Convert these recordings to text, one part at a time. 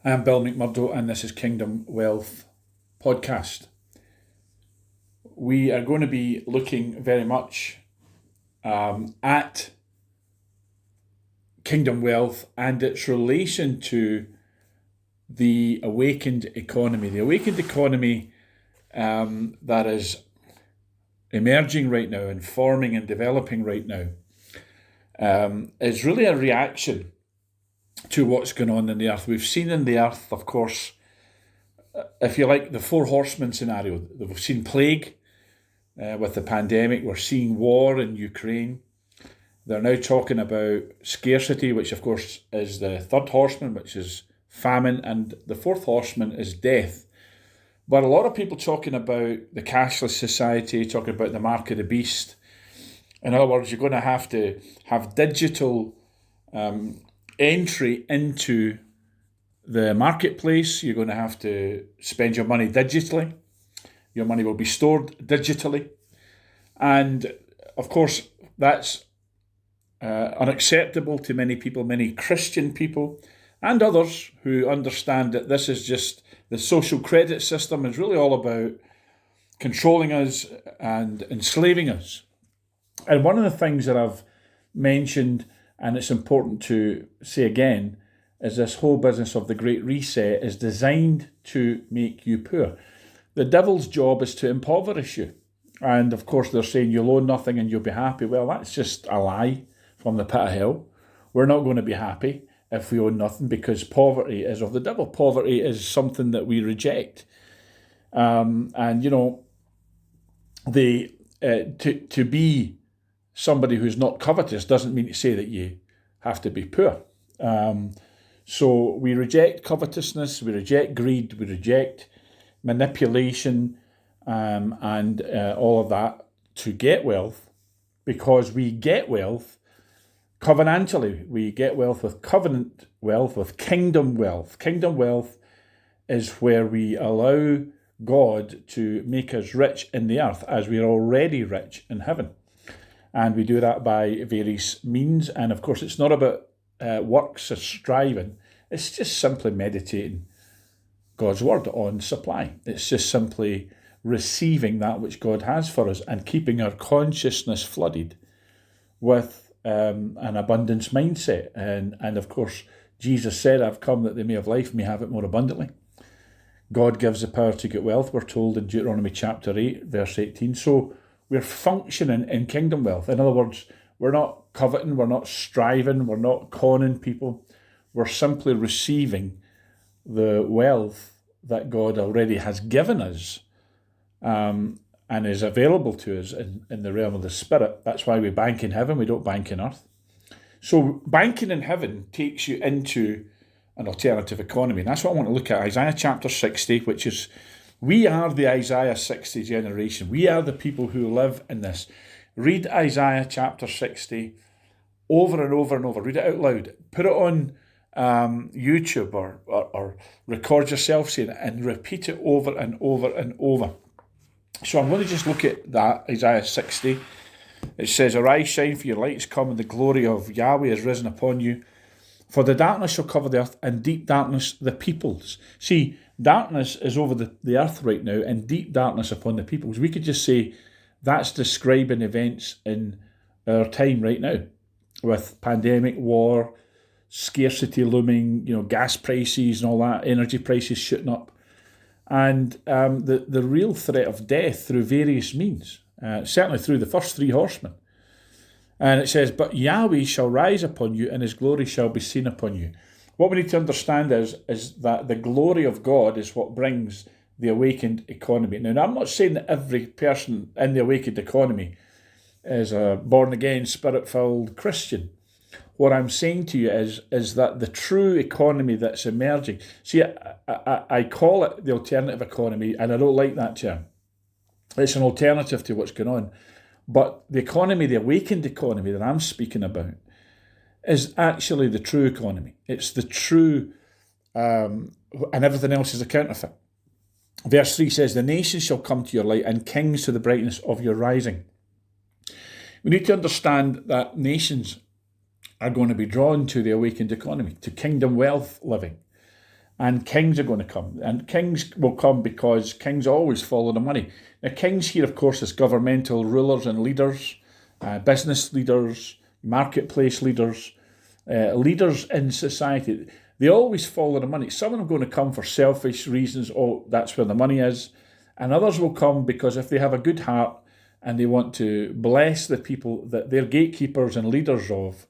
I'm Bill McMurdo, and this is Kingdom Wealth Podcast. We are going to be looking very much at Kingdom Wealth and its relation to the awakened economy. The awakened economy that is emerging right now and forming and developing right now is really a reaction to what's going on in the earth. We've seen in the earth, of course, if you like, the four horsemen scenario. We've seen plague with the pandemic. We're seeing war in Ukraine. They're now talking about scarcity, which of course is the third horseman, which is famine, and the fourth horseman is death. But a lot of people talking about the cashless society, talking about the mark of the beast. In other words, you're going to have digital entry into the marketplace. You're going to have to spend your money digitally. Your money will be stored digitally. And of course, that's unacceptable to many people, many Christian people, and others who understand that this is just the social credit system is really all about controlling us and enslaving us. And one of the things that I've mentioned, and it's important to say again, is this whole business of the Great Reset is designed to make you poor. The devil's job is to impoverish you. And of course, they're saying you'll own nothing and you'll be happy. Well, that's just a lie from the pit of hell. We're not going to be happy if we own nothing, because poverty is of the devil. Poverty is something that we reject. And, you know, to be somebody who's not covetous doesn't mean to say that you have to be poor. So we reject covetousness, we reject greed, we reject manipulation, and all of that to get wealth, because we get wealth covenantally. We get wealth with covenant wealth, with kingdom wealth. Kingdom wealth is where we allow God to make us rich in the earth as we're already rich in heaven. And we do that by various means. And of course, it's not about works or striving. It's just simply meditating God's word on supply. It's just simply receiving that which God has for us and keeping our consciousness flooded with an abundance mindset. And of course, Jesus said, I've come that they may have life, may have it more abundantly. God gives the power to get wealth, we're told in Deuteronomy chapter 8, verse 18. So we're functioning in kingdom wealth. In other words, we're not coveting, we're not striving, we're not conning people. We're simply receiving the wealth that God already has given us and is available to us in the realm of the spirit. That's why we bank in heaven, we don't bank in earth. So banking in heaven takes you into an alternative economy. And that's what I want to look at. Isaiah chapter 60, which is, we are the Isaiah 60 generation. We are the people who live in this. Read Isaiah chapter 60 over and over and over. Read it out loud. Put it on YouTube or record yourself saying it and repeat it over and over and over. So I'm going to just look at that, Isaiah 60. It says, Arise, shine, for your light is come, and the glory of Yahweh is risen upon you. For the darkness shall cover the earth, and deep darkness the peoples. See, darkness is over the earth right now, and deep darkness upon the peoples. We could just say that's describing events in our time right now, with pandemic, war, scarcity looming, gas prices and all that, energy prices shooting up, and the real threat of death through various means, certainly through the first three horsemen. And it says, but Yahweh shall rise upon you, and his glory shall be seen upon you. What we need to understand is that the glory of God is what brings the awakened economy. Now, I'm not saying that every person in the awakened economy is a born-again, spirit-filled Christian. What I'm saying to you is that the true economy that's emerging, see, I call it the alternative economy, and I don't like that term. It's an alternative to what's going on. But the economy, the awakened economy that I'm speaking about, is actually the true economy. It's the true, and everything else is a counterfeit. Verse 3 says, the nations shall come to your light, and kings to the brightness of your rising. We need to understand that nations are going to be drawn to the awakened economy, to kingdom wealth living. And kings are going to come. And kings will come because kings always follow the money. Now, kings here, of course, is governmental rulers and leaders, business leaders, marketplace leaders, leaders in society. They always follow the money. Some of them are going to come for selfish reasons. Oh, that's where the money is. And others will come because if they have a good heart and they want to bless the people that they're gatekeepers and leaders of,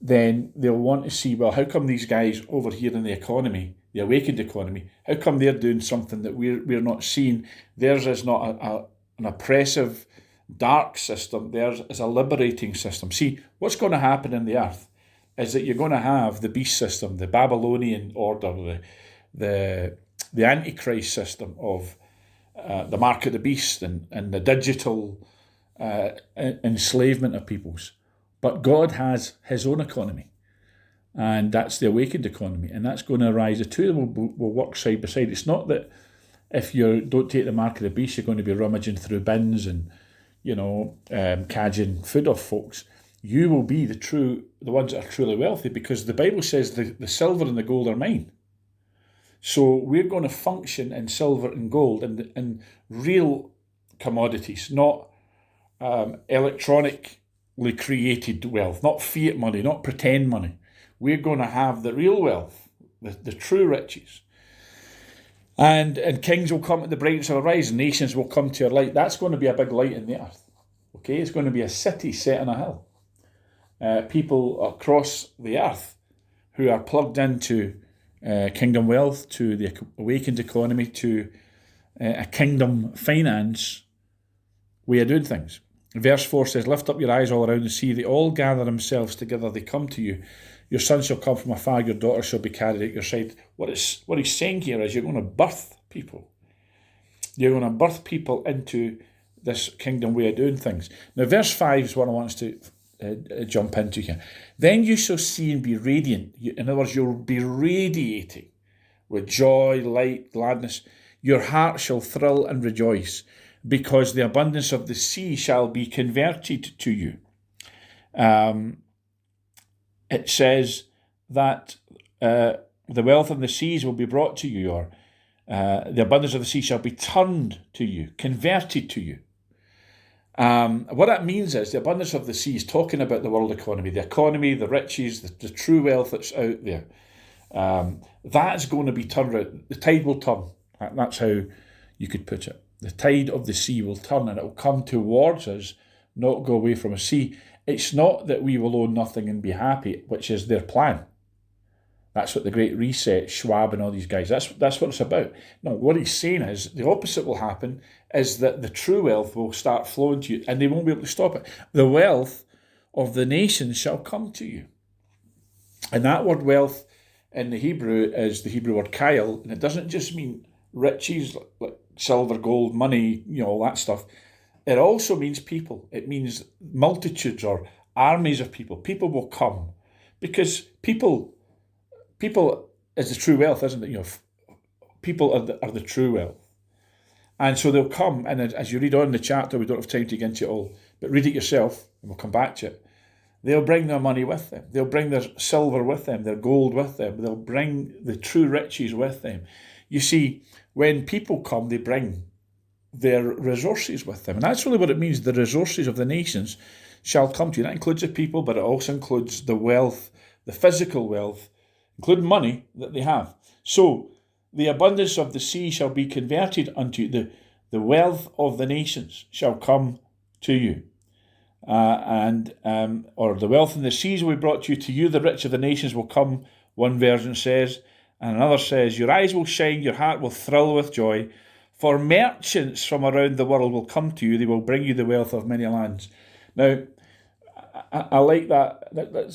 then they'll want to see, well, how come these guys over here in the economy, the awakened economy, how come they're doing something that we're not seeing? Theirs is not an oppressive, dark system. Theirs is a liberating system. See, what's going to happen in the earth is that you're going to have the beast system, the Babylonian order, the Antichrist system of the mark of the beast and the digital enslavement of peoples. But God has his own economy, and that's the awakened economy, and that's going to arise. The two of them will work side by side. It's not that if you don't take the mark of the beast, you're going to be rummaging through bins and, cadging food off folks. You will be the ones that are truly wealthy, because the Bible says the silver and the gold are mine. So we're going to function in silver and gold and real commodities, not electronically created wealth, not fiat money, not pretend money. We're going to have the real wealth, the true riches. And kings will come at the brightness of a rise, nations will come to your light. That's going to be a big light in the earth. Okay, it's going to be a city set on a hill. People across the earth who are plugged into kingdom wealth, to the awakened economy, to a kingdom finance way of doing things. Verse 4 says, lift up your eyes all around and see, they all gather themselves together, they come to you. Your son shall come from afar, your daughter shall be carried at your side. What he's saying here is you're going to birth people. You're going to birth people into this kingdom way of doing things. Now, verse 5 is what I want us to jump into here. Then you shall see and be radiant. In other words, you'll be radiating with joy, light, gladness. Your heart shall thrill and rejoice, because the abundance of the sea shall be converted to you. It says that the wealth of the seas will be brought to you, or the abundance of the sea shall be turned to you, converted to you. What that means is the abundance of the sea is talking about the world economy, the riches, the true wealth that's out there. That's going to be turned around. The tide will turn. That's how you could put it. The tide of the sea will turn and it will come towards us, not go away from us. See, it's not that we will own nothing and be happy, which is their plan. That's what the Great Reset, Schwab and all these guys, that's what it's about. No, what he's saying is the opposite will happen, is that the true wealth will start flowing to you and they won't be able to stop it. The wealth of the nations shall come to you. And that word wealth in the Hebrew is the Hebrew word kyle, and it doesn't just mean riches like silver, gold, money, all that stuff. It also means people. It means multitudes or armies of people. People will come because people is the true wealth, isn't it? People are the true wealth. And so they'll come, and as you read on in the chapter, we don't have time to get into it all, but read it yourself, and we'll come back to it. They'll bring their money with them. They'll bring their silver with them, their gold with them. They'll bring the true riches with them. You see, when people come, they bring their resources with them. And that's really what it means. The resources of the nations shall come to you. That includes the people, but it also includes the wealth, the physical wealth, including money that they have. So, the abundance of the sea shall be converted unto you. The wealth of the nations shall come to you. Or the wealth in the seas will be brought to you. To you the rich of the nations will come, one version says. And another says, your eyes will shine, your heart will thrill with joy. For merchants from around the world will come to you. They will bring you the wealth of many lands. Now, I like that.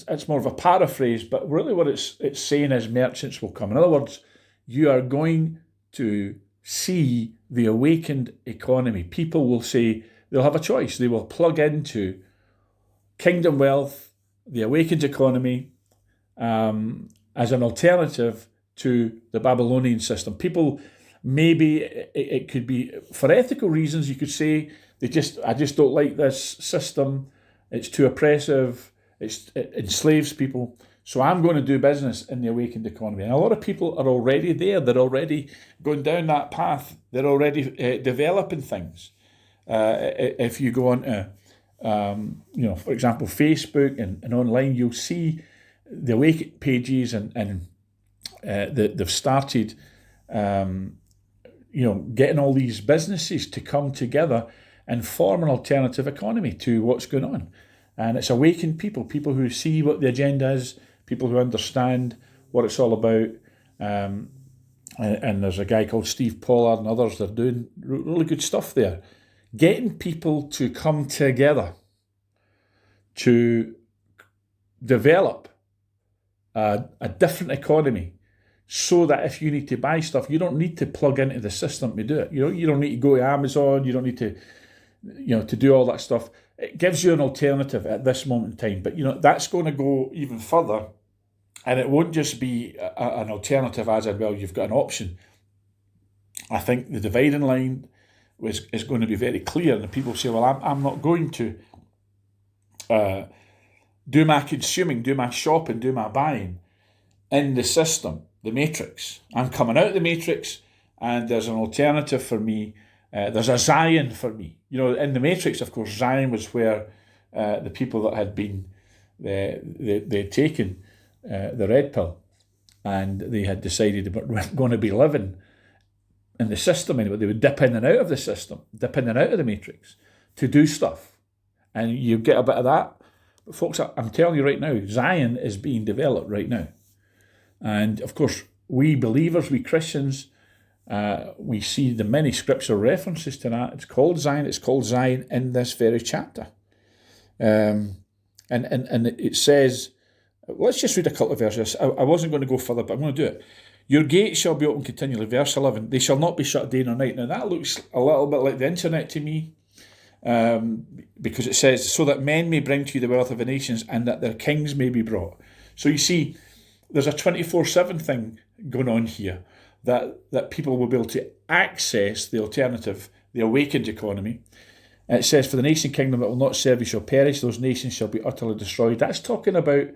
It's more of a paraphrase, but really what it's saying is merchants will come. In other words, you are going to see the awakened economy. People will say, they'll have a choice. They will plug into kingdom wealth, the awakened economy, as an alternative to the Babylonian system. People, maybe it could be for ethical reasons. You could say I just don't like this system. It's too oppressive. It enslaves people. So I'm going to do business in the awakened economy. And a lot of people are already there. They're already going down that path. They're already developing things. If you go on to, for example, Facebook and online, you'll see the awakened pages and they've started, getting all these businesses to come together and form an alternative economy to what's going on. And it's awakened people who see what the agenda is, people who understand what it's all about. And there's a guy called Steve Pollard and others that are doing really good stuff there. Getting people to come together to develop a different economy, so that if you need to buy stuff, you don't need to plug into the system to do it. You don't need to go to Amazon. You don't need to, to do all that stuff. It gives you an alternative at this moment in time. But, that's going to go even further. And it won't just be an alternative as well, you've got an option. I think the dividing line is going to be very clear. And the people say, well, I'm not going to do my consuming, do my shopping, do my buying in the system, the matrix. I'm coming out of the matrix, and there's an alternative for me. There's a Zion for me. In the matrix, of course, Zion was where the people that had been, they'd taken the red pill, and they had decided they weren't going to be living in the system anymore. They would dip in and out of the system, dip in and out of the matrix to do stuff. And you get a bit of that. But folks, I'm telling you right now, Zion is being developed right now. And of course, we believers, we Christians, we see the many scriptural references to that. It's called Zion in this very chapter. And it says, let's just read a couple of verses. I wasn't going to go further, but I'm going to do it. Your gates shall be open continually. Verse 11, they shall not be shut day nor night. Now that looks a little bit like the internet to me, because it says, so that men may bring to you the wealth of the nations, and that their kings may be brought. So you see, there's a 24/7 thing going on here, that people will be able to access the alternative, the awakened economy. And it says, for the nation kingdom that will not serve you shall perish, those nations shall be utterly destroyed. That's talking about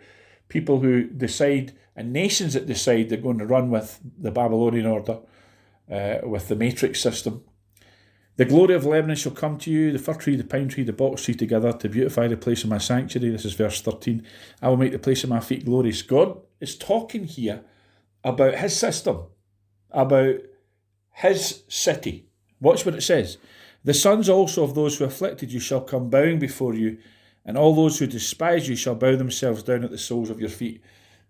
people who decide, and nations that decide they're going to run with the Babylonian order, with the matrix system. The glory of Lebanon shall come to you, the fir tree, the pine tree, the box tree together to beautify the place of my sanctuary. This is verse 13. I will make the place of my feet glorious. God is talking here about his system, about his city. Watch what it says. The sons also of those who afflicted you shall come bowing before you, and all those who despise you shall bow themselves down at the soles of your feet.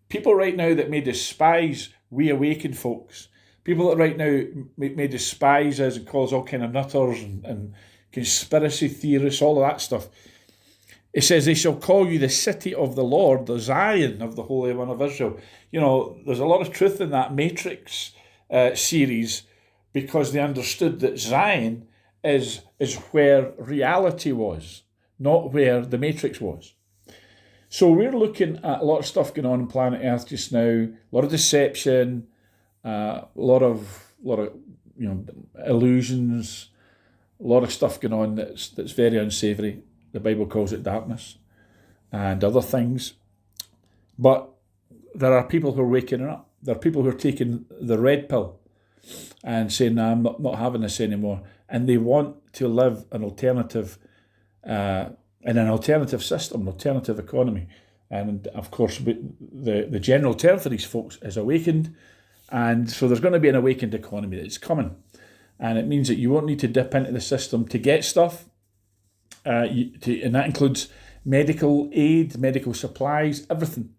People right now that may despise we awakened folks, people that right now may despise us and call us all kind of nutters and conspiracy theorists, all of that stuff. It says, they shall call you the city of the Lord, the Zion of the Holy One of Israel. There's a lot of truth in that Matrix series, because they understood that Zion is where reality was, not where the Matrix was. So we're looking at a lot of stuff going on planet Earth just now, a lot of deception, a lot of illusions, a lot of stuff going on that's very unsavoury. The Bible calls it darkness and other things. But there are people who are waking up. There are people who are taking the red pill and saying, no, I'm not having this anymore. And they want to live an alternative, in an alternative system, an alternative economy. And of course, the general term for these folks is awakened. And so there's going to be an awakened economy that's coming. And it means that you won't need to dip into the system to get stuff. And that includes medical aid, medical supplies, everything.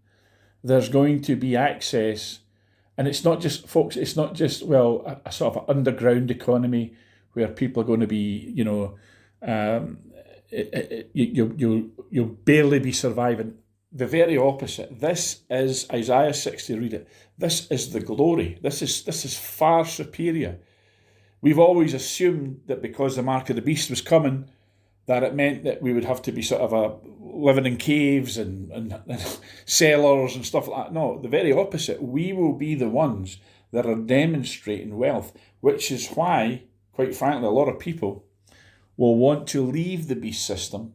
There's going to be access. And it's not just, folks, it's not just, a sort of underground economy where people are going to be, you'll barely be surviving. The very opposite. This is Isaiah 60, read it. This is the glory. This is far superior. We've always assumed that because the mark of the beast was coming, that it meant that we would have to be sort of living in caves and cellars and stuff like that. No, the very opposite. We will be the ones that are demonstrating wealth, which is why, quite frankly, a lot of people will want to leave the beast system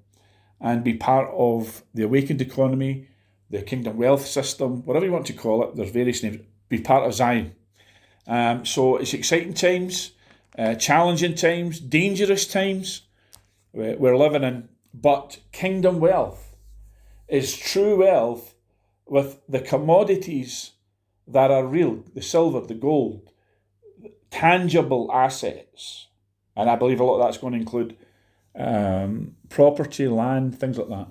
and be part of the awakened economy, the kingdom wealth system, whatever you want to call it. There's various names. Be part of Zion. So it's exciting times, challenging times, dangerous times we're living in. But kingdom wealth is true wealth with the commodities that are real, the silver, the gold, tangible assets. And I believe a lot of that's going to include property, land, things like that.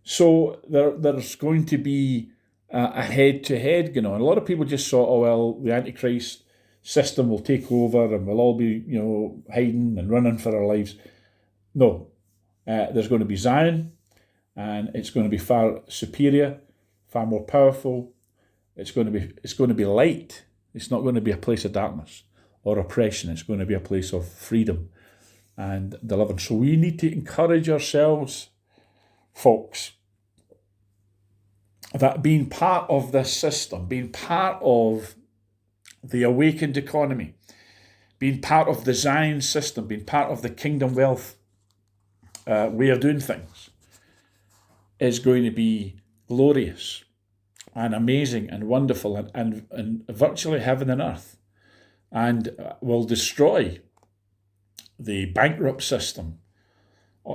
So there's going to be a head-to-head going on. A lot of people just thought, oh, well, the Antichrist system will take over and we'll all be, hiding and running for our lives. No, there's going to be Zion, and it's going to be far superior, far more powerful. It's going to be light. It's not going to be a place of darkness or oppression. It's going to be a place of freedom and deliverance. So we need to encourage ourselves, folks, that being part of this system, being part of the awakened economy, being part of the Zion system, being part of the kingdom wealth way of doing things, is going to be glorious and amazing and wonderful and virtually heaven and earth, and will destroy the bankrupt system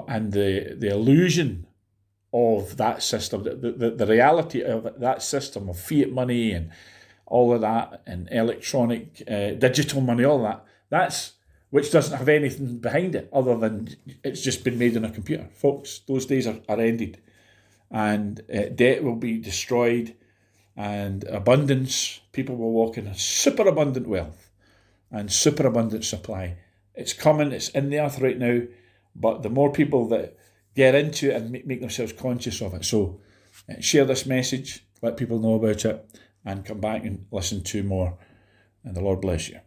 and the illusion of that system, the reality of that system of fiat money and all of that, and electronic, digital money, all that. That's which doesn't have anything behind it other than it's just been made on a computer. Folks, those days are ended, and debt will be destroyed, and abundance, people will walk in a super abundant wealth and super abundant supply. It's coming, it's in the earth right now, but the more people that get into it and make themselves conscious of it. So share this message, let people know about it, and come back and listen to more. And the Lord bless you.